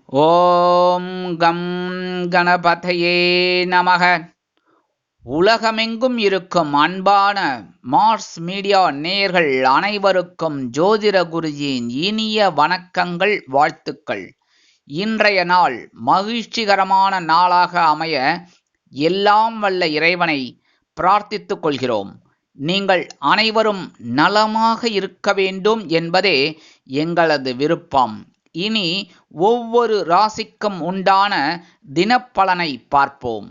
ஓம் come கணபதையே நமக. உலகமெங்கும் இருக்கும் அன்பான மார்ஸ் மீடியா நேயர்கள் அனைவருக்கும் ஜோதிட குருஜியின் இனிய வணக்கங்கள், வாழ்த்துக்கள். இன்றைய நாள் மகிழ்ச்சிகரமான நாளாக அமைய எல்லாம் வல்ல இறைவனை பிரார்த்தித்துக் கொள்கிறோம். நீங்கள் அனைவரும் நலமாக இருக்க வேண்டும் என்பதே எங்களது விருப்பம். இனி ஒவ்வொரு ராசிக்கும் உண்டான தினப்பலனை பார்ப்போம்.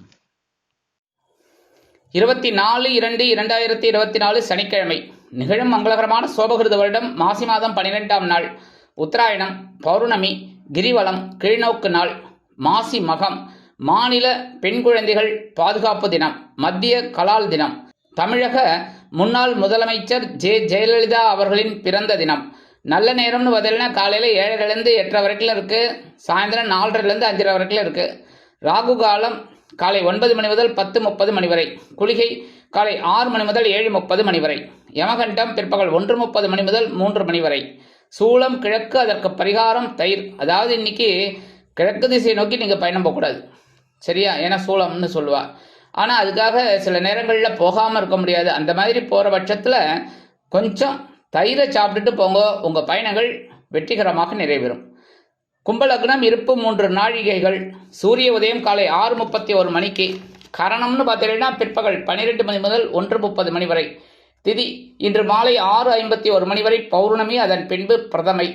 24/2/2024 சனிக்கிழமை நிகழும் மங்களகரமான சோபகிருத வருடம் மாசி மாதம் 12ஆம் நாள், உத்தராயணம், பௌர்ணமி, கிரிவலம், கீழ்நோக்கு நாள், மாசி மகம், மாநில பெண் குழந்தைகள் பாதுகாப்பு தினம், மத்திய கலால் தினம், தமிழக முன்னாள் முதலமைச்சர் ஜெயலலிதா அவர்களின் பிறந்த தினம். நல்ல நேரம்னு பார்த்தீங்கன்னா காலையில் 7:30 8:30 வரைக்கும் இருக்குது. சாயந்தரம் 4:30 5:30 வரைக்கும் இருக்குது. ராகு காலம் காலை 9 மணி முதல் 10:30 மணி வரை. குளிகை காலை 6 மணி முதல் 7:30 மணி வரை. யமகண்டம் பிற்பகல் 1:30 மணி முதல் 3 மணி வரை. சூலம் கிழக்கு, அதற்கு பரிகாரம் தயிர். அதாவது இன்னைக்கு கிழக்கு திசையை நோக்கி நீங்கள் பயணம் போகக்கூடாது, சரியா? ஏன்னா சூலம்னு சொல்லுவா. ஆனால் அதுக்காக சில நேரங்களில் போகாமல் இருக்க முடியாது. அந்த மாதிரி போகிற பட்சத்தில் கொஞ்சம் தயிரை சாப்பிட்டுட்டு போங்க, உங்கள் பயணங்கள் வெற்றிகரமாக நிறைவேறும். கும்பலக்னம் இருப்பு 3 நாழிகைகள். சூரிய உதயம் காலை 6:31 மணிக்கு. கரணம்னு பார்த்தீங்கன்னா பிற்பகல் 12 மணி முதல் 1:30 மணி வரை. திதி இன்று மாலை 6:51 மணி வரை பௌர்ணமி, அதன் பின்பு பிரதமை.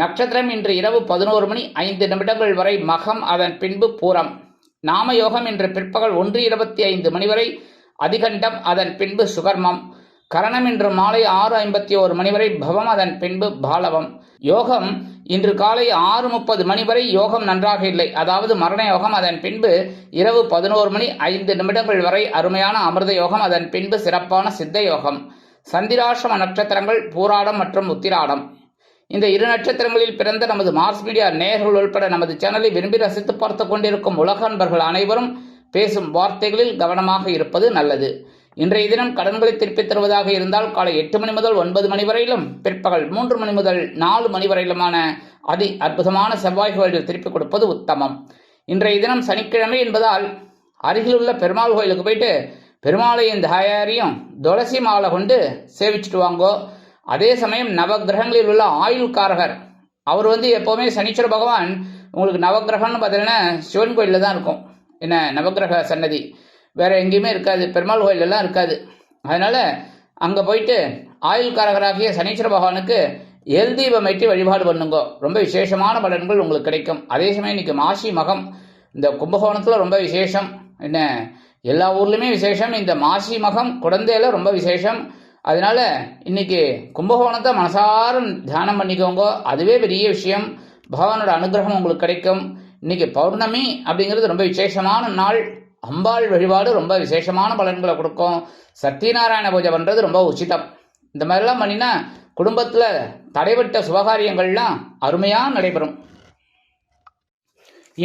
நட்சத்திரம் இன்று இரவு 11 மணி 5 நிமிடங்கள் வரை மகம், அதன் பின்பு பூரம். நாமயோகம் இன்று பிற்பகல் 1:25 மணி வரை அதிகண்டம், அதன் பின்பு சுகர்மம். கரணம் இன்று மாலை 6:51 மணி வரை பவம், அதன் பின்பு பாலவம். யோகம் இன்று காலை 6:30 மணி வரை யோகம் நன்றாக இல்லை, அதாவது மரண யோகம். அதன் பின்பு இரவு 11 மணி 5 நிமிடங்கள் வரை அருமையான அமிர்த யோகம், அதன் பின்பு சிறப்பான சித்த யோகம். சந்திராசிரம நட்சத்திரங்கள் பூராடம் மற்றும் உத்திராடம். இந்த 2 நட்சத்திரங்களில் பிறந்த நமது மார்ஸ் மீடியா நேயர்கள் உள்பட நமது சேனலை விரும்பி ரசித்து பார்த்து கொண்டிருக்கும் உலக அன்பர்கள் அனைவரும் பேசும் வார்த்தைகளில் கவனமாக இருப்பது நல்லது. இன்றைய தினம் கடன்களை திருப்பித் தருவதாக இருந்தால் காலை 8 மணி முதல் 9 மணி வரையிலும், பிற்பகல் 3 மணி முதல் 4 மணி வரையிலுமான அதி அற்புதமான செவ்வாய் கோயிலில் திருப்பிக் கொடுப்பது உத்தமம். இன்றைய தினம் சனிக்கிழமை என்பதால் அருகிலுள்ள பெருமாள் கோயிலுக்கு போயிட்டு பெருமாளையும் தாயாரையும் துளசி மாலை கொண்டு சேவிச்சுட்டு வாங்கோ. அதே சமயம் நவகிரகங்களில் உள்ள ஆயுள்காரகர் அவர் எப்போவுமே சனீஸ்வர பகவான் உங்களுக்கு நவகிரகம்னு பார்த்தீங்கன்னா சிவன் கோயிலில் தான் இருக்கும். என்ன, நவகிரக சன்னதி வேறு எங்கேயுமே இருக்காது, பெருமாள் கோயிலெல்லாம் இருக்காது. அதனால் அங்கே போயிட்டு ஆயுள்காரகராகிய சனீஸ்வர பகவானுக்கு எல் தீபம் ஏற்றி வழிபாடு பண்ணுங்க. ரொம்ப விசேஷமான பலன்கள் உங்களுக்கு கிடைக்கும். அதே சமயம் இன்றைக்கி மாசி மகம். இந்த கும்பகோணத்தில் ரொம்ப விசேஷம். என்ன, எல்லா ஊர்லேயுமே விசேஷம். இந்த மாசி மகம் குழந்தையில ரொம்ப விசேஷம். அதனால இன்னைக்கு கும்பகோணத்தை மனசார தியானம் பண்ணிக்கோங்க. அதுவே பெரிய விஷயம். பகவானோட அனுகிரகம் உங்களுக்கு கிடைக்கும். இன்னைக்கு பௌர்ணமி அப்படிங்கிறது ரொம்ப விசேஷமான நாள். அம்பாள் வழிபாடு ரொம்ப விசேஷமான பலன்களை கொடுக்கும். சத்யநாராயண பூஜை பண்ணுறது ரொம்ப உச்சிதம். இந்த மாதிரிலாம் பண்ணினா குடும்பத்தில் தடைபட்ட சுபகாரியங்கள்லாம் அருமையாக நடைபெறும்.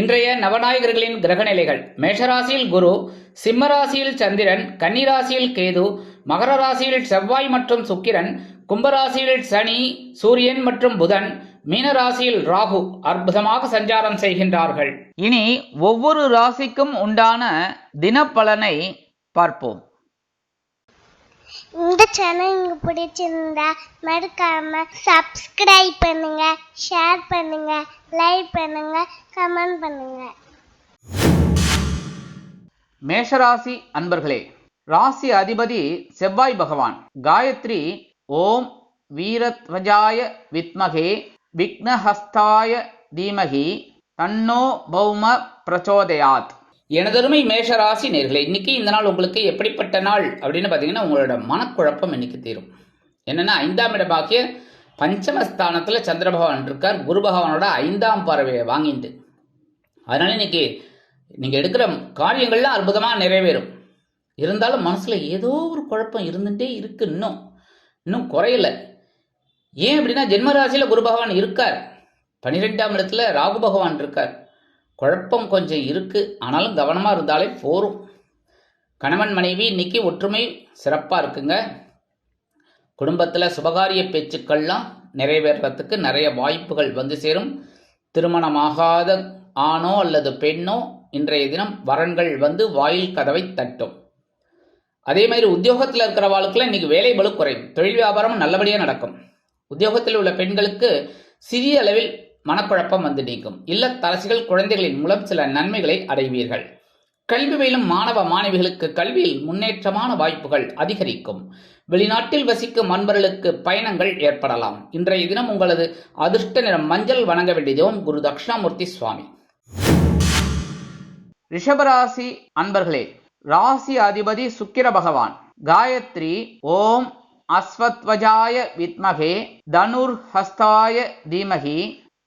இன்றைய நவநாயகர்களின் கிரகநிலைகள்: மேஷராசியில் குரு, சிம்மராசியில் சந்திரன், கன்னிராசியில் கேது, மகர ராசியில் செவ்வாய் மற்றும் சுக்கிரன், கும்பராசியில் சனி, சூரியன் மற்றும் புதன், மீனராசியில் ராகு அற்புதமாக சஞ்சாரம் செய்கின்றார்கள். இனி ஒவ்வொரு ராசிக்கும் உண்டான தினப்பலனை பார்ப்போம். இந்த சேனல் உங்களுக்கு பிடிச்சிருந்தா மறக்காம சப்ஸ்கிரைப் பண்ணுங்க, ஷேர் பண்ணுங்க, லைக் பண்ணுங்க, கமெண்ட் பண்ணுங்க. மேஷராசி அன்பர்களே, ராசி அதிபதி செவ்வாய் பகவான். காயத்ரி ஓம் வீரத்வஜாய வித்மகே விக்னஹஸ்தாய தீமகி தன்னோ பௌம பிரச்சோதயாத். எனதருமை மேஷராசி நேர்களே, இன்னைக்கு இந்த நாள் உங்களுக்கு எப்படிப்பட்ட நாள் அப்படின்னு பார்த்தீங்கன்னா, உங்களோட மனக்குழப்பம் இன்னைக்கு தீரும். என்னென்னா, 5ஆம் இடமாகிய பஞ்சமஸ்தானத்தில் சந்திர பகவான் இருக்கார். குரு பகவானோட 5ஆம் பார்வையை வாங்கிட்டு, அதனால இன்னைக்கு நீங்கள் எடுக்கிற காரியங்கள்லாம் அற்புதமாக நிறைவேறும். இருந்தாலும் மனசில் ஏதோ ஒரு குழப்பம் இருந்துகிட்டே இருக்கு. இன்னும் குறையல. ஏன் அப்படின்னா, ஜென்மராசியில் குரு பகவான் இருக்கார், 12ஆம் இடத்துல ராகு பகவான் இருக்கார். குழப்பம் கொஞ்சம் இருக்கு, ஆனாலும் கவனமாக இருந்தாலே போரும். கணவன் மனைவி இன்னைக்கு ஒற்றுமை சிறப்பாக இருக்குங்க. குடும்பத்தில் சுபகாரிய பேச்சுக்கள்லாம் நிறைவேறத்துக்கு நிறைய வாய்ப்புகள் வந்து சேரும். திருமணமாகாத ஆணோ அல்லது பெண்ணோ இன்றைய தினம் வரன்கள் வந்து வாயில் கதவை தட்டும். அதே மாதிரி உத்தியோகத்தில் இருக்கிறவாளுக்குலாம் இன்னைக்கு வேலை பளு குறையும். தொழில் வியாபாரம் நல்லபடியாக நடக்கும். உத்தியோகத்தில் உள்ள பெண்களுக்கு சிறிய அளவில் மனக்குழப்பம் வந்து நீங்கும். இல்லத்தரசிகள் குழந்தைகளின் மூலம் சில நன்மைகளை அடைவீர்கள். கல்வி பயிலும் மாணவ மாணவிகளுக்கு கல்வியில் முன்னேற்றமான வாய்ப்புகள் அதிகரிக்கும். வெளிநாட்டில் வசிக்கும் அன்பர்களுக்கு பயணங்கள் ஏற்படலாம். இன்றைய தினம் உங்களது அதிர்ஷ்ட நிறம் மஞ்சள். வணங்க வேண்டியதும் குரு தட்சிணாமூர்த்தி சுவாமி. ரிஷபராசி அன்பர்களே, ராசி அதிபதி சுக்கிர பகவான். காயத்ரி ஓம் அஸ்வத்வஜாய வித்மகே தனுர் ஹஸ்தாய தீமகி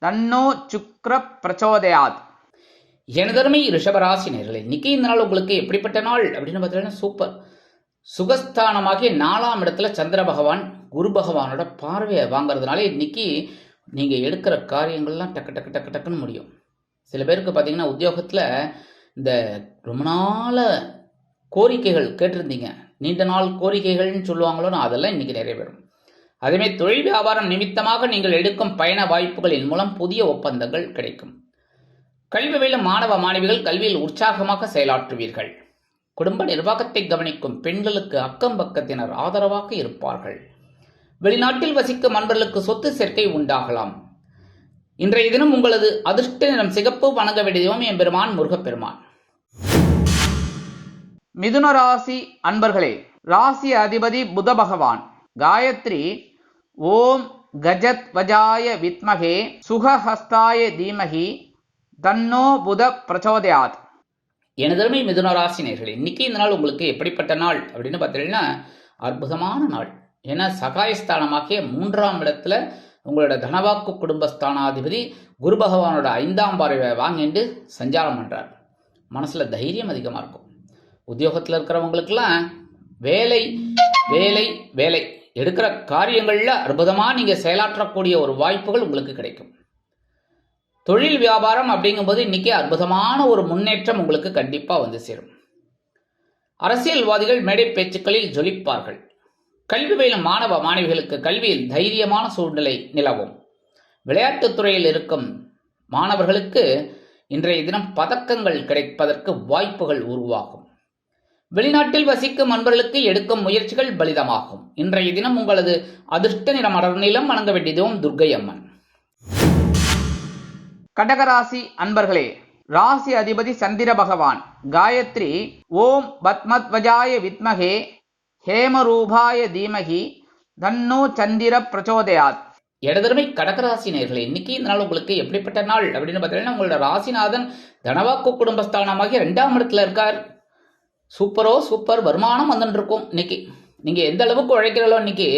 தன்னோ சுக்ர பிரச்சோதயாத். எனதருமை ரிஷபராசி நேயர்களே, இன்னைக்கு இந்த நாள் உங்களுக்கு எப்படிப்பட்ட நாள் அப்படின்னு பார்த்தீங்கன்னா சூப்பர். சுகஸ்தானமாகிய 4ஆம் இடத்துல சந்திர பகவான் குரு பகவானோட பார்வையை வாங்கிறதுனால இன்னைக்கு நீங்கள் எடுக்கிற காரியங்கள்லாம் டக்கு டக்கு டக்கு டக்குன்னு முடியும். சில பேருக்கு பார்த்தீங்கன்னா உத்தியோகத்தில் இந்த ரொம்ப நாள கோரிக்கைகள் கேட்டிருந்தீங்க, நீண்ட நாள் கோரிக்கைகள்னு சொல்லுவாங்களோ, அதெல்லாம் இன்னைக்கு நிறைவேறும். அதேமாதிரி தொழில் வியாபாரம் நிமித்தமாக நீங்கள் எடுக்கும் பயண வாய்ப்புகளின் மூலம் புதிய ஒப்பந்தங்கள் கிடைக்கும். கல்வி பயிலும் மாணவ மாணவிகள் கல்வியில் உற்சாகமாக செயலாற்றுவீர்கள். குடும்ப நிர்வாகத்தை கவனிக்கும் பெண்களுக்கு அக்கம் பக்கத்தினர் ஆதரவாக இருப்பார்கள். வெளிநாட்டில் வசிக்கும் அன்பர்களுக்கு சொத்து சேர்க்கை உண்டாகலாம். இன்றைய தினம் உங்களது அதிர்ஷ்ட நிறம் சிகப்பு. வணங்க வேண்டியதும் எம்பெருமான் முருகப்பெருமான். மிதுன ராசி அன்பர்களே, ராசி அதிபதி புத பகவான். காயத்ரி ஓம் கஜத் வஜாய வித்மகே சுகஹஸ்தாய தீமகி தன்னோ புத பிரச்சோதயாத். எனதருமை மிதுன ராசி நேயர்களே, இன்னைக்கு இந்த நாள் உங்களுக்கு எப்படிப்பட்ட நாள் அப்படின்னு பார்த்தீங்கன்னா அற்புதமான நாள். ஏன்னா சகாயஸ்தானமாகிய 3ஆம் இடத்துல உங்களோட தனவாக்கு குடும்பஸ்தானாதிபதி குரு பகவானோட 5ஆம் பார்வை வாங்கிட்டு சஞ்சாரம் பண்ணுறார். மனசில் தைரியம் அதிகமாக இருக்கும். உத்தியோகத்தில் இருக்கிறவங்களுக்கெல்லாம் வேலை வேலை வேலை எடுக்கிற காரியங்களில் அற்புதமாக நீங்கள் செயலாற்றக்கூடிய ஒரு வாய்ப்புகள் உங்களுக்கு கிடைக்கும். தொழில் வியாபாரம் அப்படிங்கும்போது இன்னைக்கு அற்புதமான ஒரு முன்னேற்றம் உங்களுக்கு கண்டிப்பாக வந்து சேரும். அரசியல்வாதிகள் மேடை பேச்சுக்களில் ஜொலிப்பார்கள். கல்வி பயிலும் மாணவ மாணவிகளுக்கு கல்வியில் தைரியமான சூழ்நிலை நிலவும். விளையாட்டுத் துறையில் இருக்கும் மாணவர்களுக்கு இன்றைய தினம் பதக்கங்கள் கிடைப்பதற்கு வாய்ப்புகள் உருவாகும். வெளிநாட்டில் வசிக்கும் அன்பர்களுக்கு எடுக்கும் முயற்சிகள் பலிதமாகும். இன்றைய தினம் உங்களது அதிர்ஷ்ட நிறம் அடர் நிலம். வணங்க வேண்டியதும் துர்க்கை அம்மன். கடகராசி அன்பர்களே, ராசி அதிபதி சந்திர பகவான். காயத்ரி ஓம் பத்மத்வஜாய வித்மகே ஹேமரூபாய தீமகி தன்னோ சந்திர பிரச்சோதயாத். இடதருமை கடகராசி நேயர்களே, இன்னைக்கு இந்த நாள் உங்களுக்கு எப்படிப்பட்ட நாள் அப்படின்னு பார்த்தீங்கன்னா உங்களோட ராசிநாதன் தனவாக்கு குடும்பஸ்தானமாகிய 2ஆம் இடத்துல இருக்கார். சூப்பரோ சூப்பர். வருமானம் வந்துட்டு இருக்கும். இன்னைக்கு நீங்கள் எந்த அளவுக்கு உழைக்கிறீங்களோ இன்னைக்கு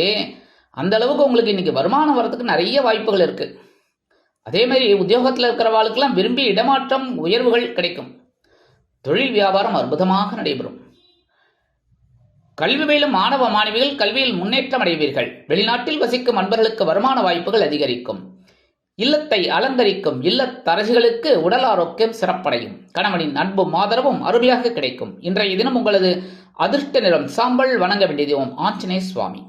அந்த அளவுக்கு உங்களுக்கு இன்னைக்கு வருமானம் வர்றதுக்கு நிறைய வாய்ப்புகள் இருக்குது. அதே மாதிரி உத்தியோகத்தில் இருக்கிறவாளுக்கெல்லாம் விரும்பி இடமாற்றம் உயர்வுகள் கிடைக்கும். தொழில் வியாபாரம் அற்புதமாக நடைபெறும். கல்வி பயிலும் மாணவ மாணவிகள் கல்வியில் முன்னேற்றம் அடைவீர்கள். வெளிநாட்டில் வசிக்கும் அன்பர்களுக்கு வருமான வாய்ப்புகள் அதிகரிக்கும். இல்லத்தை அலங்கரிக்கும் இல்லத்தரசிகளுக்கு உடல் ஆரோக்கியம் சிறப்படையும். கணவனின் அன்பும் ஆதரவும் அருமையாக கிடைக்கும். இன்றைய தினம் உங்களது அதிர்ஷ்ட நிறம் சாம்பல். வணங்க வேண்டியதும் ஆஞ்சநேய சுவாமி.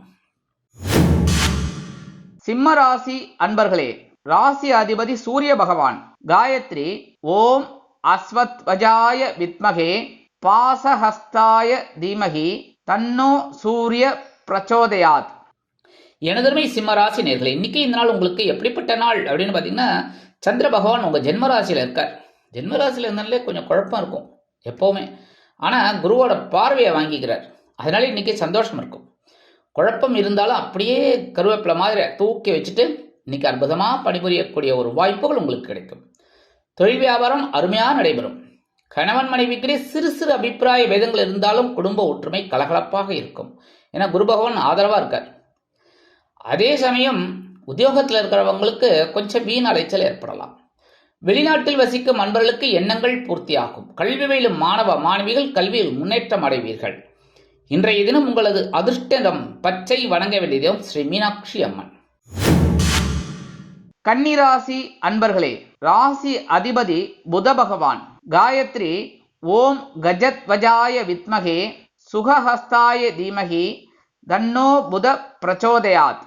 சிம்ம ராசி அன்பர்களே, ராசி அதிபதி சூரிய பகவான். காயத்ரி ஓம் அஸ்வத்வஜாய வித்மகே பாசஹஸ்தாய தீமகி தன்னோ சூரிய பிரச்சோதயாத். எனதருமை சிம்மராசி நேயர்களே, இன்னைக்கு இந்த நாள் உங்களுக்கு எப்படிப்பட்ட நாள் அப்படின்னு பார்த்தீங்கன்னா சந்திர பகவான் உங்கள் ஜென்மராசியில் இருக்கார். ஜென்மராசியில் இருந்தாலே கொஞ்சம் குழப்பம் இருக்கும் எப்போவுமே. ஆனால் குருவோட பார்வையை வாங்கிக்கிறார். அதனால இன்னைக்கு சந்தோஷம் இருக்கும். குழப்பம் இருந்தாலும் அப்படியே கருவேப்பிலை மாதிரி தூக்கி வச்சுட்டு இன்னைக்கு அற்புதமாக பணிபுரியக்கூடிய ஒரு வாய்ப்புகள் உங்களுக்கு கிடைக்கும். தொழில் வியாபாரம் அருமையாக நடைபெறும். கணவன் மனைவிக்கிடையே சிறு சிறு அபிப்பிராய பேதங்கள் இருந்தாலும் குடும்ப ஒற்றுமை கலகலப்பாக இருக்கும். ஏன்னா குரு பகவான் ஆதரவாக இருக்கார். அதே சமயம் உத்தியோகத்தில் இருக்கிறவங்களுக்கு கொஞ்சம் வீண் அலைச்சல் ஏற்படலாம். வெளிநாட்டில் வசிக்கும் அன்பர்களுக்கு எண்ணங்கள் பூர்த்தியாகும். கல்வி பயிலும் மாணவ மாணவிகள் கல்வியில் முன்னேற்றம் அடைவீர்கள். இன்றைய தினம் உங்களது அதிர்ஷ்டம் பச்சை. வணங்க வேண்டியதும் ஸ்ரீ மீனாட்சி அம்மன். கன்னிராசி அன்பர்களே, ராசி அதிபதி புத பகவான். காயத்ரி ஓம் கஜத்வஜாய வித்மகே சுகஹஸ்தாய தீமகி தன்னோ புத பிரச்சோதயாத்.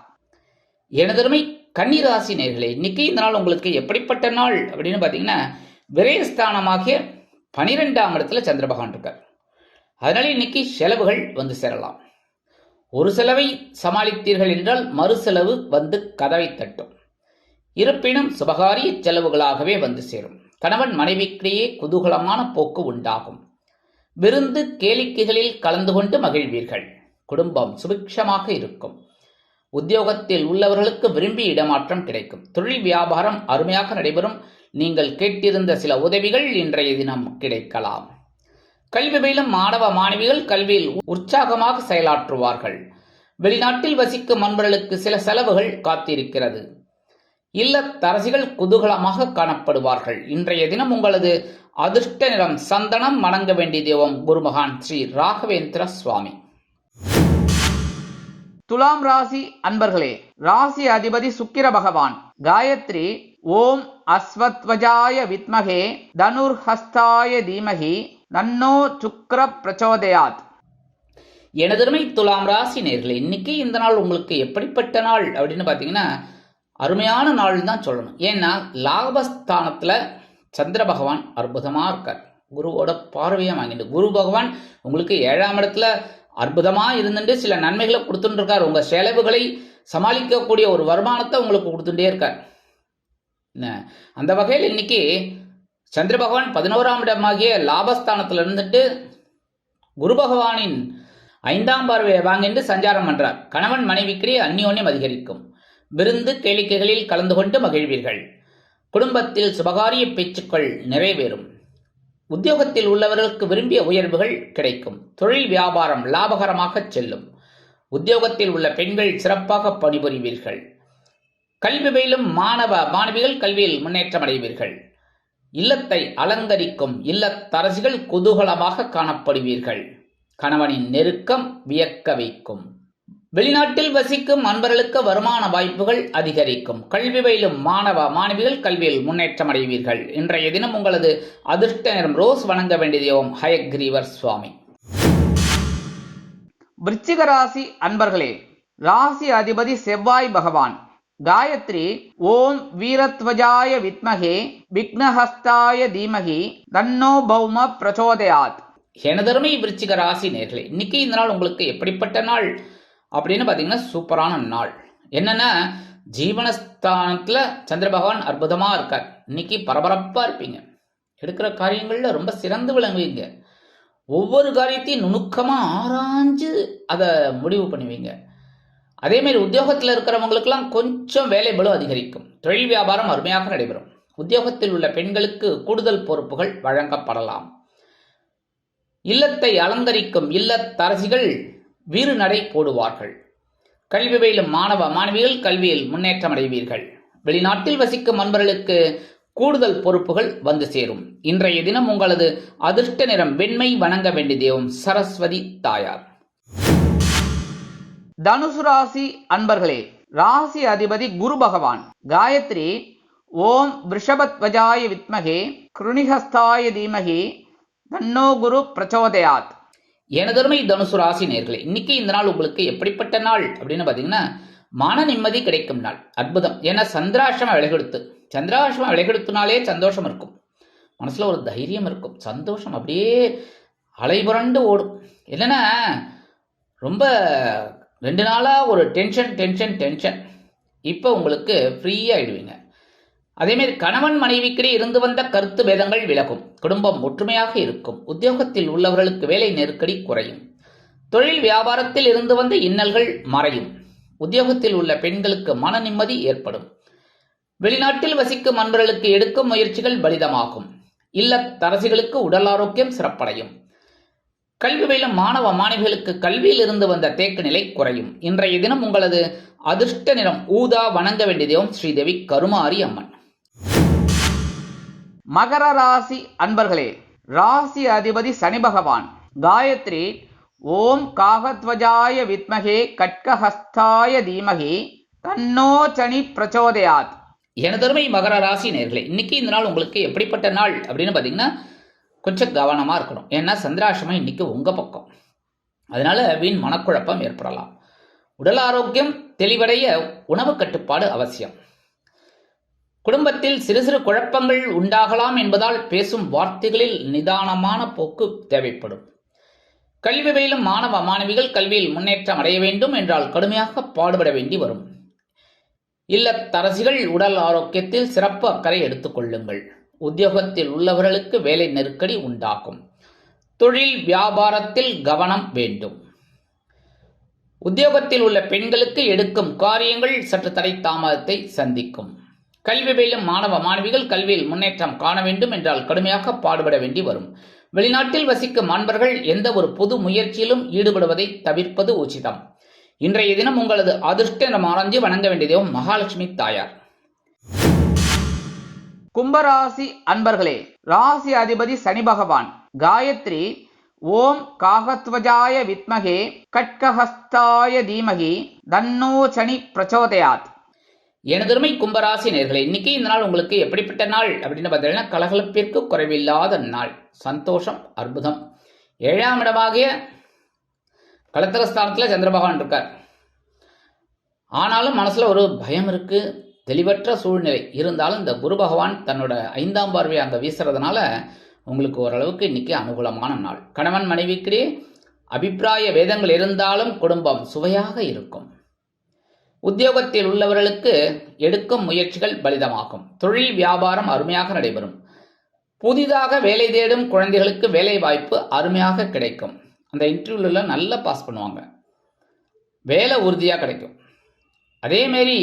எனதருமை கன்னிராசி நேயர்களே, இன்னைக்கு இந்த நாள் உங்களுக்கு எப்படிப்பட்ட நாள் அப்படின்னு பார்த்தீங்கன்னா விரயஸ்தானமாகிய 12ஆம் இடத்துல சந்திர பகவான் இருக்கார். அதனால இன்னைக்கு செலவுகள் வந்து சேரலாம். ஒரு செலவை சமாளித்தீர்கள் என்றால் மறு செலவு வந்து கதவை தட்டும். இருப்பினும் சுபகாரிய செலவுகளாகவே வந்து சேரும். கணவன் மனைவிக்கிடையே குதூகலமான போக்கு உண்டாகும். விருந்து கேளிக்கைகளில் கலந்து கொண்டு மகிழ்வீர்கள். குடும்பம் சுபிக்ஷமாக இருக்கும். உத்தியோகத்தில் உள்ளவர்களுக்கு விரும்பிய இடமாற்றம் கிடைக்கும். தொழில் வியாபாரம் அருமையாக நடைபெறும். நீங்கள் கேட்டிருந்த சில உதவிகள் இன்றைய தினம் கிடைக்கலாம். கல்வி பயிலும் மாணவ மாணவிகள் கல்வியில் உற்சாகமாக செயலாற்றுவார்கள். வெளிநாட்டில் வசிக்கும் நண்பர்களுக்கு சில செலவுகள் காத்திருக்கிறது. இல்லத்தரசிகள் குதூகலமாக காணப்படுவார்கள். இன்றைய தினம் உங்களது அதிர்ஷ்ட நிறம் சந்தனம். வணங்க வேண்டிய தெய்வம் குருமகான் ஸ்ரீ ராகவேந்திர சுவாமி. துலாம் ராசி அன்பர்களே, ராசி அதிபதி சுக்கிர பகவான். காயத்ரி ஓம் அஸ்வத்வஜாய வித்மகே தனுர்ஹஸ்தாய தீமகி தன்னோ சுக்கிர பிரச்சோதயாத். எனதருமை துலாம் ராசி நேயர்களே, இன்னைக்கு இந்த நாள் உங்களுக்கு எப்படிப்பட்ட நாள் அப்படின்னு பார்த்தீங்கன்னா அருமையான நாள் தான் சொல்லணும். ஏன்னா லாபஸ்தானத்தில் சந்திர பகவான் அற்புதமாக இருக்கார். குருவோட பார்வையாக வாங்கிட்டு குரு பகவான் உங்களுக்கு 7ஆம் இடத்துல அற்புதமாக இருந்துட்டு சில நன்மைகளை கொடுத்துட்டு இருக்கார். உங்கள் செலவுகளை சமாளிக்கக்கூடிய ஒரு வருமானத்தை உங்களுக்கு கொடுத்துட்டே இருக்கார். அந்த வகையில் இன்னைக்கு சந்திர பகவான் 11ஆம் இடமாகிய லாபஸ்தானத்தில் இருந்துட்டு குரு பகவானின் 5ஆம் பார்வையை வாங்கிட்டு சஞ்சாரம் பண்றார். கணவன் மனைவிக்கிடையே அந்யோன்யம் அதிகரிக்கும். விருந்து கேளிக்கைகளில் கலந்து கொண்டு மகிழ்வீர்கள். குடும்பத்தில் சுபகாரிய பேச்சுக்கள் நிறைவேறும். உத்தியோகத்தில் உள்ளவர்களுக்கு விரும்பிய உயர்வுகள் கிடைக்கும். தொழில் வியாபாரம் லாபகரமாக செல்லும். உத்தியோகத்தில் உள்ள பெண்கள் சிறப்பாக பணிபுரிவீர்கள். கல்வி பயிலும் மாணவ மாணவிகள் கல்வியில் முன்னேற்றம் அடைவீர்கள். இல்லத்தை அலங்கரிக்கும் இல்லத்தரசிகள் குதூகலமாக காணப்படுவீர்கள். கணவனின் நெருக்கம் வியக்க வைக்கும். வெளிநாட்டில் வசிக்கும் நண்பர்களுக்கு வருமான வாய்ப்புகள் அதிகரிக்கும். கல்வி பயிலும் மாணவ மாணவிகள் கல்வியில் முன்னேற்றம் அடைவீர்கள். இன்றைய தினம் உங்களது அதிர்ஷ்ட நிறம் ரோஸ். வணங்க வேண்டிய தெய்வம் ஹயக்ரீவர் சுவாமி. விருச்சிக ராசி அன்பர்களே, ராசி அதிபதி செவ்வாய் பகவான். காயத்ரி ஓம் வீரத்வஜாய வித்மகே விக்னஹஸ்தாய தீமகி தன்னோ பௌம பிரச்சோதயாத். எனதருமை விருச்சிக ராசி நேயர்களே, இன்னைக்கு இந்த நாள் உங்களுக்கு எப்படிப்பட்ட நாள் அப்படின்னு பார்த்தீங்கன்னா சூப்பரான நாள். என்னன்னா ஜீவனஸ்தானத்தில் சந்திர பகவான் அற்புதமாக இருக்கார். இன்னைக்கு பரபரப்பாக இருப்பீங்க. எடுக்கிற காரியங்களில் ரொம்ப சிறந்து விளங்குவீங்க. ஒவ்வொரு காரியத்தையும் நுணுக்கமாக ஆராய்ஞ்சு அதை முடிவு பண்ணுவீங்க. அதேமாரி உத்தியோகத்தில் இருக்கிறவங்களுக்கெல்லாம் கொஞ்சம் வேலை பளு அதிகரிக்கும். தொழில் வியாபாரம் அருமையாக நடைபெறும். உத்தியோகத்தில் உள்ள பெண்களுக்கு கூடுதல் பொறுப்புகள் வழங்கப்படலாம். இல்லத்தை அலங்கரிக்கும் இல்லத்தரசிகள் வீறு நடை போடுவார்கள். கல்வி பயிலும் மாணவ மாணவிகள் கல்வியில் முன்னேற்றம் அடைவீர்கள். வெளிநாட்டில் வசிக்கும் நண்பர்களுக்கு கூடுதல் பொறுப்புகள் வந்து சேரும். இன்றைய தினம் உங்களது அதிர்ஷ்ட நிறம் வெண்மை. வணங்க வேண்டிய தெய்வம் சரஸ்வதி தாயார். தனுசு ராசி அன்பர்களே, ராசி அதிபதி குரு பகவான். காயத்ரி ஓம் விருஷபத்வஜாய வித்மகே கிருணிஹஸ்தாய தீமகி தன்னோ குரு பிரச்சோதயாத். எனதருமை தனுசு ராசி நேயர்களே, இன்னைக்கு இந்த நாள் உங்களுக்கு எப்படிப்பட்ட நாள் அப்படின்னு பார்த்தீங்கன்னா மன நிம்மதி கிடைக்கும் நாள். அற்புதம். ஏன்னா சந்திராஷ்டமம் விலகெடுத்து சந்திராஷ்டமம் விலகெடுத்துனாலே சந்தோஷம் இருக்கும். மனசுல ஒரு தைரியம் இருக்கும். சந்தோஷம் அப்படியே அலைபுரண்டு ஓடும். இல்லைன்னா ரொம்ப 2 நாளாக ஒரு டென்ஷன் இப்போ உங்களுக்கு ஃப்ரீயாகிடுவீங்க. அதேமாரி கணவன் மனைவிக்கிடையே இருந்து வந்த கருத்து பேதங்கள் விலகும். குடும்பம் ஒற்றுமையாக இருக்கும். உத்தியோகத்தில் உள்ளவர்களுக்கு வேலை நெருக்கடி குறையும். தொழில் வியாபாரத்தில் இருந்து வந்த இன்னல்கள் மறையும். உத்தியோகத்தில் உள்ள பெண்களுக்கு மன நிம்மதி ஏற்படும். வெளிநாட்டில் வசிக்கும் நண்பர்களுக்கு எடுக்கும் முயற்சிகள் பலிதமாகும். இல்லத்தரசிகளுக்கு உடல் ஆரோக்கியம் சிறப்படையும். கல்வி பயிலும் மாணவ மாணவிகளுக்கு கல்வியில் இருந்து வந்த தேக்க நிலை குறையும். இன்றைய தினம் உங்களது அதிர்ஷ்ட நிறம் ஊதா. வணங்க வேண்டிய தெய்வம் ஸ்ரீதேவி கருமாரி அம்மன். மகர ராசி அன்பர்களே, ராசி அதிபதி சனி பகவான். காயத்ரி ஓம் காகத்வஜாய வித்மகே கட்கஹஸ்தாய தீமகி தன்னோ சனி பிரச்சோதயாத். எனதருமை மகர ராசி நேயர்களே, இன்னைக்கு இந்த நாள் உங்களுக்கு எப்படிப்பட்ட நாள் அப்படின்னு பார்த்தீங்கன்னா கொஞ்சம் கவனமாக இருக்கணும். ஏன்னா சந்திராஷ்டமம் இன்னைக்கு உங்கள் பக்கம். அதனால வீண் மனக்குழப்பம் ஏற்படலாம். உடல் ஆரோக்கியம் தெளிவடைய உணவு கட்டுப்பாடு அவசியம். குடும்பத்தில் சிறு சிறு குழப்பங்கள் உண்டாகலாம் என்பதால் பேசும் வார்த்தைகளில் நிதானமான போக்கு தேவைப்படும். கல்வி பயிலும் மாணவ மாணவிகள் கல்வியில் முன்னேற்றம் அடைய வேண்டும் என்றால் கடுமையாக பாடுபட வேண்டி வரும். இல்லத்தரசிகள் உடல் ஆரோக்கியத்தில் சிறப்பு அக்கறை எடுத்துக் கொள்ளுங்கள். உத்தியோகத்தில் உள்ளவர்களுக்கு வேலை நெருக்கடி உண்டாகும். தொழில் வியாபாரத்தில் கவனம் வேண்டும். உத்தியோகத்தில் உள்ள பெண்களுக்கு எடுக்கும் காரியங்கள் சற்று தடை தாமதத்தை சந்திக்கும். கல்வி பயிலும் மாணவ மாணவிகள் கல்வியில் முன்னேற்றம் காண வேண்டும் என்றால் கடுமையாக பாடுபட வேண்டி வரும். வெளிநாட்டில் வசிக்கும் அன்பர்கள் எந்த ஒரு பொது முயற்சியிலும் ஈடுபடுவதை தவிர்ப்பது உச்சிதம். இன்றைய தினம் உங்களது அதிர்ஷ்ட நிறம் ஆரஞ்சு. வணங்க வேண்டிய தெய்வம் மகாலட்சுமி தாயார். கும்பராசி அன்பர்களே, ராசி அதிபதி சனி பகவான். காயத்ரி ஓம் காகத்வஜாய வித்மகே கட்கஹஸ்தாய தீமகி தன்னோ சனி பிரச்சோதயாத். எனதருமை கும்பராசி நேயர்களே, இன்னைக்கு இந்த நாள் உங்களுக்கு எப்படிப்பட்ட நாள் அப்படின்னு பார்த்தீங்கன்னா கலகலப்பிற்கு குறைவில்லாத நாள். சந்தோஷம், அற்புதம். 7ஆம் இடமாகிய கலத்திரஸ்தானத்தில் சந்திர பகவான் இருக்கார். ஆனாலும் மனசுல ஒரு பயம் இருக்கு, தெளிவற்ற சூழ்நிலை இருந்தாலும் இந்த குரு பகவான் தன்னோட 5ஆம் பார்வையை அங்கே வீசுறதுனால உங்களுக்கு ஓரளவுக்கு இன்னைக்கு அனுகூலமான நாள். கணவன் மனைவிக்கிடையே அபிப்பிராய வேதங்கள் இருந்தாலும் குடும்பம் சுவையாக இருக்கும். உத்தியோகத்தில் உள்ளவர்களுக்கு எடுக்கும் முயற்சிகள் பலிதமாகும். தொழில் வியாபாரம் அருமையாக நடைபெறும். புதிதாக வேலை தேடும் குழந்தைகளுக்கு வேலை வாய்ப்பு அருமையாக கிடைக்கும். அந்த இன்டர்வியூல நல்லா பாஸ் பண்ணுவாங்க, வேலை உறுதியாக கிடைக்கும். அதேமாரி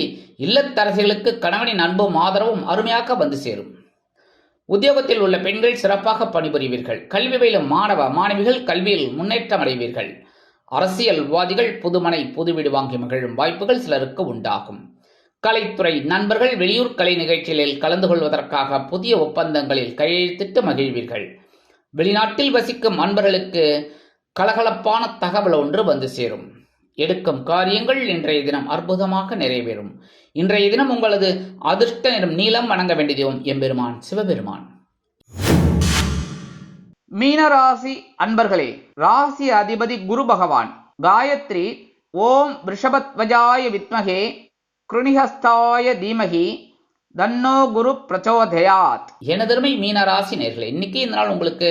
இல்லத்தரசிகளுக்கு கணவனின் அன்பும் ஆதரவும் அருமையாக வந்து சேரும். உத்தியோகத்தில் உள்ள பெண்கள் சிறப்பாக பணிபுரிவீர்கள். கல்வி பயிலும் மாணவ மாணவிகள் கல்வியில் முன்னேற்றம் அடைவீர்கள். அரசியல்வாதிகள் புதுமனை புது வீடு வாங்கி மகிழும் வாய்ப்புகள் சிலருக்கு உண்டாகும். கலைத்துறை நண்பர்கள் வெளியூர் கலை நிகழ்ச்சிகளில் கலந்து கொள்வதற்காக புதிய ஒப்பந்தங்களில் கையெழுத்திட்டு மகிழ்வீர்கள். வெளிநாட்டில் வசிக்கும் அன்பர்களுக்கு கலகலப்பான தகவல் ஒன்று வந்து சேரும். எடுக்கும் காரியங்கள் இன்றைய தினம் அற்புதமாக நிறைவேறும். இன்றைய தினம் உங்களது அதிர்ஷ்ட நிறம் நீலம். வணங்க வேண்டிய தெய்வம் எம்பெருமான் சிவபெருமான். மீனராசி அன்பர்களே, ராசி அதிபதி குரு பகவான். காயத்ரி ஓம் ரிஷபத்வஜாய வித்மகே கிருணிஹஸ்தாய தீமகி தன்னோ குரு பிரச்சோதயாத். எனதருமை மீனராசி நேயர்களே, இன்னைக்கு இந்த நாள் உங்களுக்கு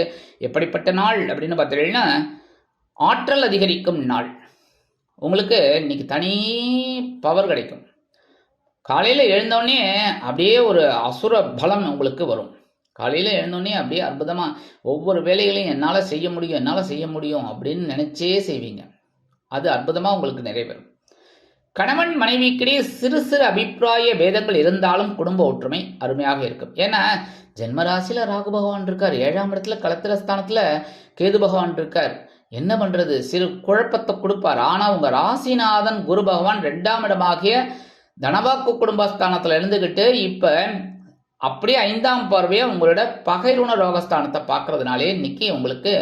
எப்படிப்பட்ட நாள் அப்படின்னு பார்த்தீங்கன்னா ஆற்றல் அதிகரிக்கும் நாள். உங்களுக்கு இன்னைக்கு தனி பவர் கிடைக்கும். காலையில் எழுந்தோடனே அப்படியே ஒரு அசுர பலம் உங்களுக்கு வரும். காலையில் எழுந்தோடனே அப்படியே அற்புதமாக ஒவ்வொரு வேலைகளையும் என்னால் செய்ய முடியும் அப்படின்னு நினச்சே செய்வீங்க. அது அற்புதமாக உங்களுக்கு நிறைவேறும். கணவன் மனைவிக்கிடையே சிறு சிறு அபிப்பிராய பேதங்கள் இருந்தாலும் குடும்ப ஒற்றுமை அருமையாக இருக்கும். ஏன்னா ஜென்மராசியில் ராகு பகவான் இருக்கார், 7ஆம் இடத்துல கலத்திரஸ்தானத்தில் கேது பகவான் இருக்கார். என்ன பண்ணுறது, சிறு குழப்பத்தை கொடுப்பார். ஆனால் உங்கள் ராசிநாதன் குரு பகவான் 2ஆம் இடமாகிய தனவாக்கு குடும்பஸ்தானத்தில் இருந்துக்கிட்டு இப்போ அப்படியே 5ஆம் பார்வையை உங்களோட பகைருண ரோகஸ்தானத்தை பார்க்கறதுனாலே இன்னைக்கு உங்களுக்கு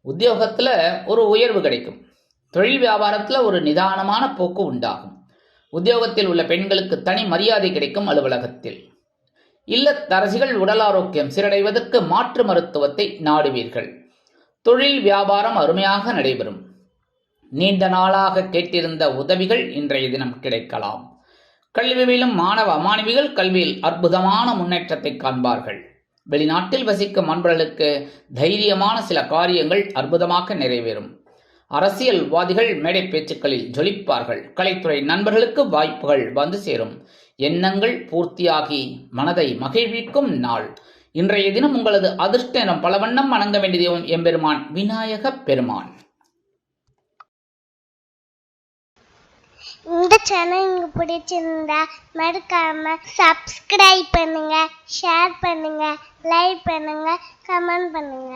உத்தியோகத்தில் ஒரு உயர்வு கிடைக்கும். தொழில் வியாபாரத்தில் ஒரு நிதானமான போக்கு உண்டாகும். உத்தியோகத்தில் உள்ள பெண்களுக்கு தனி மரியாதை கிடைக்கும். அலுவலகத்தில் இல்லத்தரசிகள் உடல் ஆரோக்கியம் சீரடைவதற்கு மாற்று மருத்துவத்தை நாடுவீர்கள். தொழில் வியாபாரம் அருமையாக நடைபெறும். நீண்ட நாளாக கேட்டிருந்த உதவிகள் இன்றைய தினம் கிடைக்கலாம். கல்வியிலும் மாணவ மாணவிகள் கல்வியில் அற்புதமான முன்னேற்றத்தை காண்பார்கள். வெளிநாட்டில் வசிக்கும் அன்பர்களுக்கு தைரியமான சில காரியங்கள் அற்புதமாக நிறைவேறும். அரசியல்வாதிகள் மேடை பேச்சுக்களில் ஜொலிப்பார்கள். கலைத்துறை நண்பர்களுக்கு வாய்ப்புகள் வந்து சேரும். எண்ணங்கள் பூர்த்தியாகி மனதை மகிழ்விக்கும் நாள். இன்றைய தினம் உங்களது அதிர்ஷ்ட நிறம் பல வண்ணம். வணங்க வேண்டிய தெய்வம் எம்பெருமான் விநாயக பெருமான். இந்த சேனல் உங்களுக்கு பிடிச்சிருந்தா மறக்காம சப்ஸ்கிரைப் பண்ணுங்க, ஷேர் பண்ணுங்க, லைக் பண்ணுங்க, கமெண்ட் பண்ணுங்க.